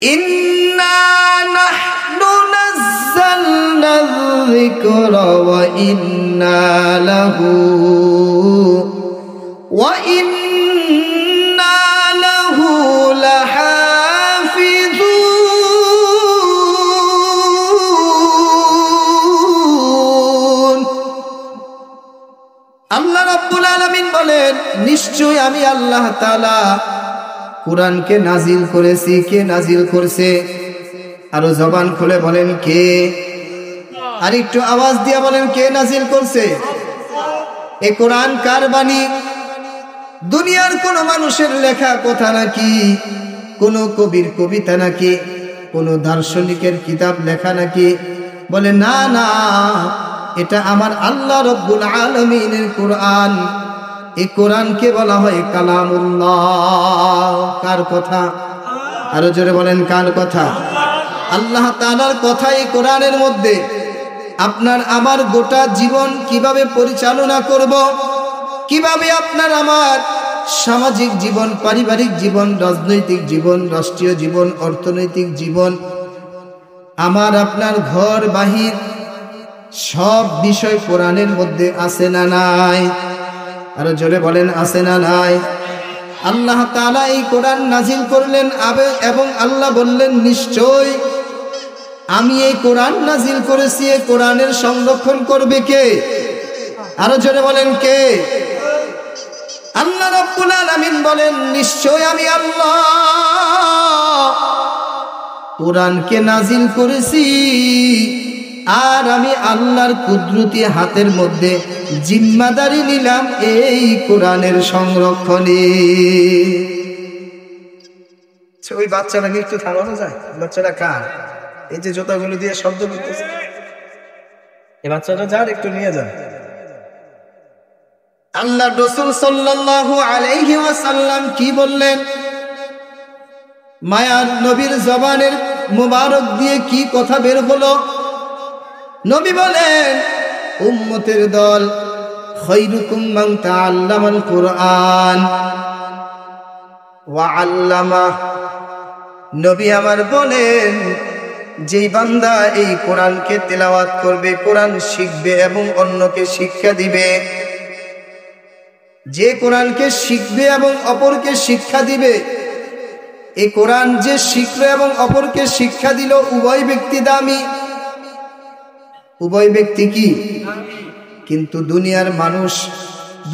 ইন্না নাহনু নাযালনা যিকরা ওয়া ইন্না লাহু লাহাফিজুন। আল্লাহ রাব্বুল আলামিন বলেন, নিশ্চয় আমি আল্লাহ তাআলা কুরআনকে নাজিল করেছি। কে নাজিল করছে? আরো জবান খুলে বলেন কে? আর একটু আওয়াজ দিয়ে বলেন কে নাজিল করছে? এ কোরআন কার বাণী? দুনিয়ার কোন মানুষের লেখা কথা নাকি? কোন কবির কবিতা নাকি? কোন দার্শনিকের কিতাব লেখা নাকি? বলে না না, এটা আমার আল্লাহ রব্বুল আলামিনের কোরআন। এই কোরআনকে বলা হয় কালামুল্লাহ। কার কথা? আরো জোরে বলেন কার কথা? আল্লাহ তাআলার কথা এই কোরআনের মধ্যে। আপনার আমার গোটা জীবন কিভাবে পরিচালনা করব, কিভাবে আপনার আমার সামাজিক জীবন, পারিবারিক জীবন, রাজনৈতিক জীবন, রাষ্ট্রীয় জীবন, অর্থনৈতিক জীবন, আমার আপনার ঘর বাহির সব বিষয় কোরআনের মধ্যে আছে না নাই? আরো জোরে বলেন আছে না নাই? আল্লাহ তাআলা এই কোরআন নাজিল করলেন এবং আল্লাহ বললেন, নিশ্চয় আমি এই কোরআন নাজিল করেছি। এই কোরআনের সংরক্ষণ করবে কে? আরো জোরে বলেন কে? আল্লাহ রাব্বুল আলামিন বলেন, নিশ্চয় আমি আল্লাহ কোরআনকে নাজিল করেছি, আর আমি আল্লাহর কুদরতি হাতের মধ্যে জিম্মাদারি নিলাম এই কোরআনের সংরক্ষণে। ওই বাচ্চাটাকে একটু থামানো যায়? বাচ্চাটা কার? এই যে জুতাগুলো দিয়ে শব্দ করতেছে, এই বাচ্চাটা যার, একটু নিয়ে যান। আল্লাহ রাসূল সাল্লাল্লাহু আলাইহি ওয়াসাল্লাম কি বললেন? মায়ার নবীর জবানের মুবারক দিয়ে কি কথা বের হলো? নবী বলেন, উম্মতের দল খায়রুকুম মান তাআল্লামাল কুরআন ওয়া আল্লামা। নবী আমার বলেন, যেই বান্দা এই কোরআনকে তেলাওয়াত করবে, কোরআন শিখবে এবং অন্যকে শিক্ষা দিবে, যে কোরআনকে শিখবে এবং অপরকে শিক্ষা দিবে, এই কোরআন যে শিখলো এবং অপরকে শিক্ষা দিল, উভয় ব্যক্তি দামি। উভয় ব্যক্তি কি? কিন্তু দুনিয়ার মানুষ,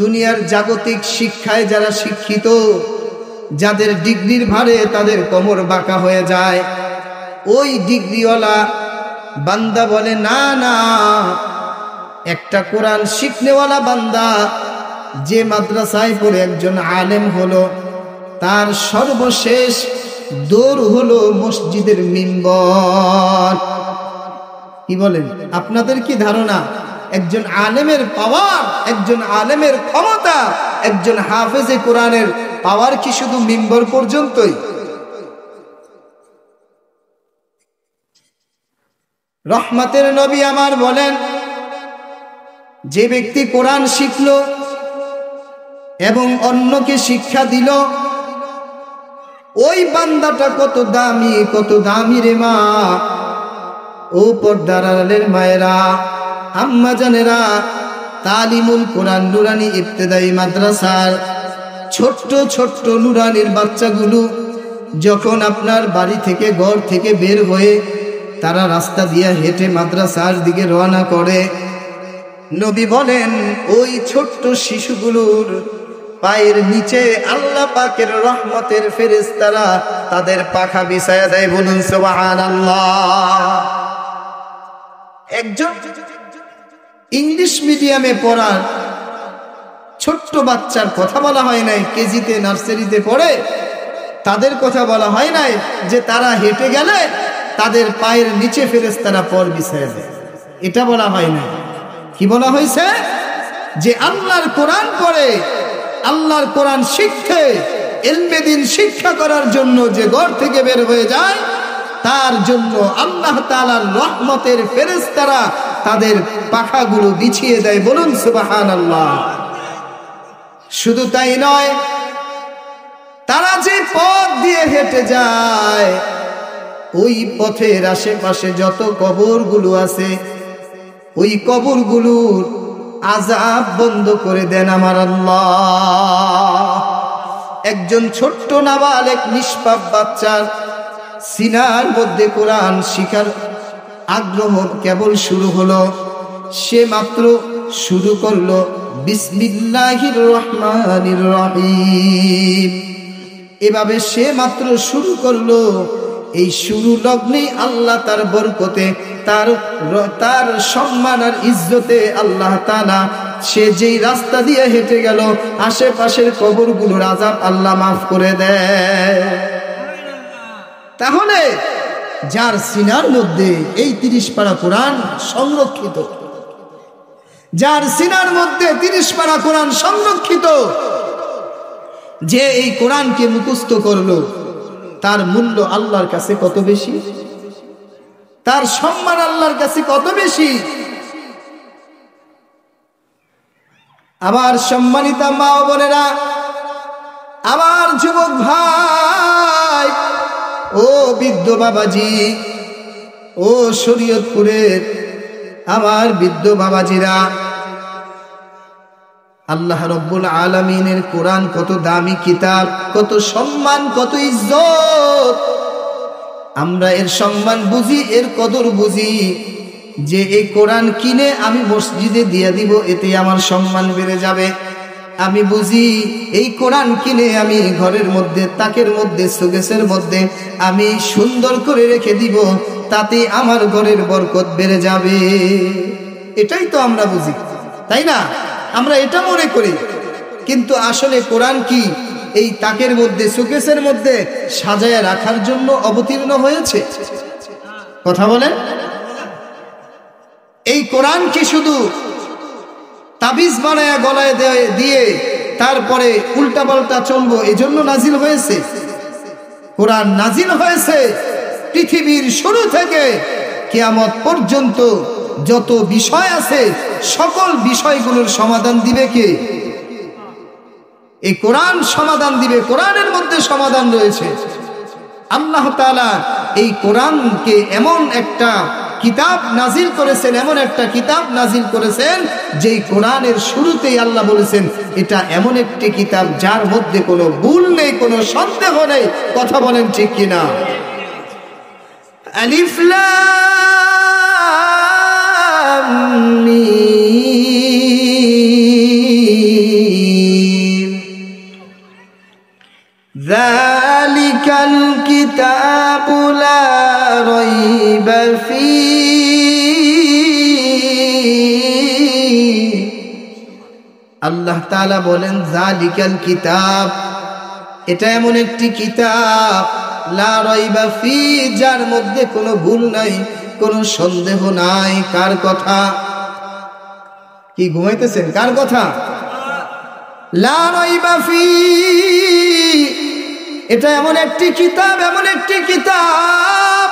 দুনিয়ার জাগতিক শিক্ষায় যারা শিক্ষিত, যাদের ডিগ্রির ভারে তাদের কোমর বাঁকা হয়ে যায়, ওই ডিগ্রিওয়ালা বান্দা বলে না না, একটা কোরআন শিখনেওয়ালা বান্দা যে মাদ্রাসায় পড়ে একজন আলেম হলো, তার সর্বশেষ দৌড় হলো মসজিদের মিম্বর। কি বলেন? আপনাদের কি ধারণা একজন আলেমের পাওয়ার, একজন আলেমের ক্ষমতা, একজন হাফেজে কোরআনের পাওয়ার কি শুধু মিম্বর পর্যন্তই? রহমতের নবী আমার বলেন, যে ব্যক্তি কোরআন শিখলো এবং অন্যকে শিক্ষা দিল, ওই বান্দাটা কত দামি, কত দামি রে মা! ও পর্দার আড়ালের মায়েরা, আম্মা জানেরা, তালিমুল কোরআন নুরানি ইবতেদায়ী মাদ্রাসার ছোট্ট ছোট্ট নুরানির বাচ্চাগুলো যখন আপনার বাড়ি থেকে, ঘর থেকে বের হয়ে তারা রাস্তা দিয়ে হেঁটে মাদ্রাসার দিকে রওনা করে, নবী বলেন ওই ছোট্ট শিশুগুলোর পায়ের নিচে আল্লাহ পাকের রহমতের ফেরেশতারা তাদের পাখা বিছায়া দেয়। বলুন সুবহানাল্লাহ। একজন ইংলিশ মিডিয়ামে পড়ার ছোট্ট বাচ্চার কথা বলা হয় নাই, কেজিতে নার্সারিতে পড়ে, তাদের কথা বলা হয় নাই যে তারা হেঁটে গেলে তাদের পায়ের নিচে ফেরেশতারা পর বিছায়া দেয়, এটা বলা হয় না। কি বলা হয়েছে? যে আল্লাহর কোরআন পড়ে, আল্লাহর কোরআন শিখতে, ইলমে দ্বীন শিক্ষা করার জন্য যে ঘর থেকে বের হয়ে যায়, তার জন্য আল্লাহ তাআলার রহমতের ফেরেশতারা তাদের পাখাগুলো বিছিয়ে দেয়। বলুন সুবহানাল্লাহ। শুধু তাই নয়, তারা যে পথ দিয়ে হেঁটে যায় ওই পথের আশেপাশে যত কবরগুলো আছে ওই কবরগুলোর আযাব বন্ধ করে দেন আমার আল্লাহ। একজন ছোট্ট নাবালেক নিষ্পাপ বাচ্চার সিনার মধ্যে কোরআন শিখার আগ্রহ কেবল শুরু হলো, সে মাত্র শুরু করলো বিসমিল্লাহির রহমানির রহিম, এভাবে সে মাত্র শুরু করলো। এই শুরু লগ্নেই আল্লাহ তার বরকতে, তার সম্মান আর ইজ্জতে আল্লাহ তাআলা সে যেই রাস্তা দিয়ে হেঁটে গেল আশেপাশের কবরগুলোর আযাব আল্লাহ মাফ করে দেয়। তাহলে যার সিনার মধ্যে এই 30 পারা কোরআন সংরক্ষিত, যার সিনার মধ্যে 30 পারা কোরআন সংরক্ষিত, যে এই কোরআনকে মুখস্থ করলো, তার মূল্য আল্লাহর কাছে কত বেশি, তার সম্মান আল্লাহর কাছে কত বেশি। আবার সম্মানিতা মা ও বোনেরা, আমার যুবক ভাই, ও বৃদ্ধ বাবাজি, ও শরীয়তপুরের আমার বৃদ্ধ বাবাজিরা, আল্লাহ রব্বুল আলামিনের কোরআন কত দামি কিতাব, কত সম্মান, কত ইজ্জত। আমরা এর সম্মান বুঝি, এর কদর বুঝি যে এই কোরআন কিনে আমি মসজিদে দিয়ে দিব, এতে আমার সম্মান বেড়ে যাবে। আমি বুঝি এই কোরআন কিনে আমি ঘরের মধ্যে, তাকের মধ্যে, শোকেসের মধ্যে আমি সুন্দর করে রেখে দিব, তাতে আমার ঘরের বরকত বেড়ে যাবে। এটাই তো আমরা বুঝি, তাই না? আমরা এটা মনে করি, কিন্তু আসলে কোরআন কি এই তাকের মধ্যে, শোকেসের মধ্যে সাজায় রাখার জন্য অবতীর্ণ হয়েছে? কথা বলেন। এই কোরআন কি শুধু তাবিজ বানায়া গলায় দিয়ে তারপরে উল্টা পাল্টা চলবো এই জন্য নাজিল হয়েছে? কোরআন নাজিল হয়েছে পৃথিবীর শুরু থেকে কিয়ামত পর্যন্ত যত বিষয় আছে সকল বিষয়গুলোর সমাধান দিবে কে? এই কোরআন সমাধান দিবে। কোরআনের মধ্যে সমাধান রয়েছে। আল্লাহ তাআলা এই কোরআনকে এমন একটা কিতাব নাজিল করেছেন, এমন একটা কিতাব নাজিল করেছেন যেই কোরআনের শুরুতেই আল্লাহ বলেছেন এটা এমন একটি কিতাব যার মধ্যে কোনো ভুল নেই, কোনো সন্দেহ নেই। কথা বলেন ঠিক কিনা? আলিফ লাম মিম যালিকাল কিতাবু লা রাইবা ফীহি। আল্লাহ তাআলা বলেন যালিকাল কিতাব, এটা এমন একটি কিতাব, লা রাইবা ফীহি, যার মধ্যে কোনো ভুল নাই, কোনো সন্দেহ নাই। কার কথা? কি ঘুমাইতেছেন? কার কথা? লা রাইবা ফীহি, এটা এমন একটি কিতাব, এমন একটি কিতাব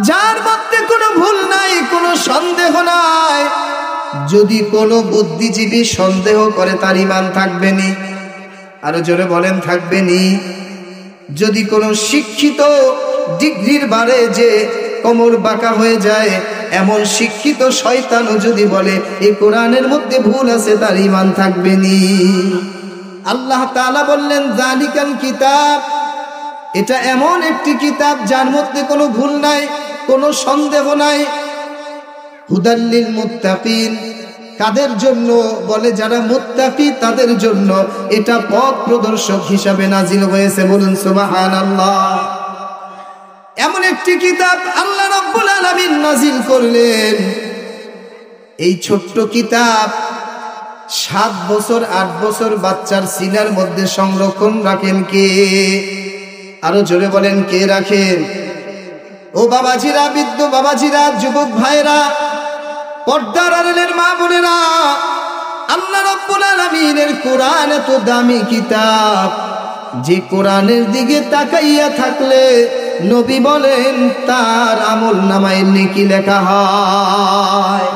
যার মধ্যে কোনো ভুল নাই, কোনো সন্দেহ নাই। যদি কোনো বুদ্ধিজীবী সন্দেহ করে তার ঈমান থাকবে নি? আরো জোরে বলেন, থাকবে নি? যদি কোনো শিক্ষিত ডিগ্রির বারে যে কোমর বাঁকা হয়ে যায়, এমন শিক্ষিত শয়তানও যদি বলে এই কোরআনের মধ্যে ভুল আছে, তার ঈমান থাকবে নি? আল্লাহ তাআলা বললেন যালিকাল কিতাব, এটা এমন একটি কিতাব যার মধ্যে কোনো ভুল নাই, কোনো সন্দেহ নাই। হুদাল্লিল মুত্তাকিন, কাদের জন্য? বলে যারা মুত্তাকি তাদের জন্য এটা পথ প্রদর্শক হিসাবে নাজিল হয়েছে। বলুন সুবহানাল্লাহ। এমন একটি কিতাব আল্লাহ রাব্বুল আলামিন নাজিল করলেন। এই ছোট্ট কিতাব 7 বছর 8 বছর বাচ্চার সিনার মধ্যে সংরক্ষণ রাখেন কে? আরো জোরে বলেন, কে রাখেন? ও বাবাজিরা, বৃদ্ধ বাবাজিরা, যুবক ভাইরা, পর্দার আড়ালের মা বোনেরা, আল্লাহ রাব্বুল আলামিনের কোরআন এত দামি কিতাব, যে কোরআনের দিকে তাকাইয়া থাকলে নবী বলেন তার আমল নামায় নেকি লেখা হয়।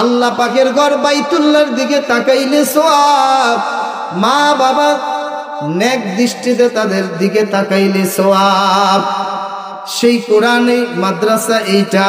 আল্লাহ পাকের ঘর বাইতুল্লাহর দিকে তাকাইলে সওয়াব, মা বাবা নেক দৃষ্টিতে তাদের দিকে তাকাইলে সওয়াব, সেই কোরআনে মাদ্রাসা এইটা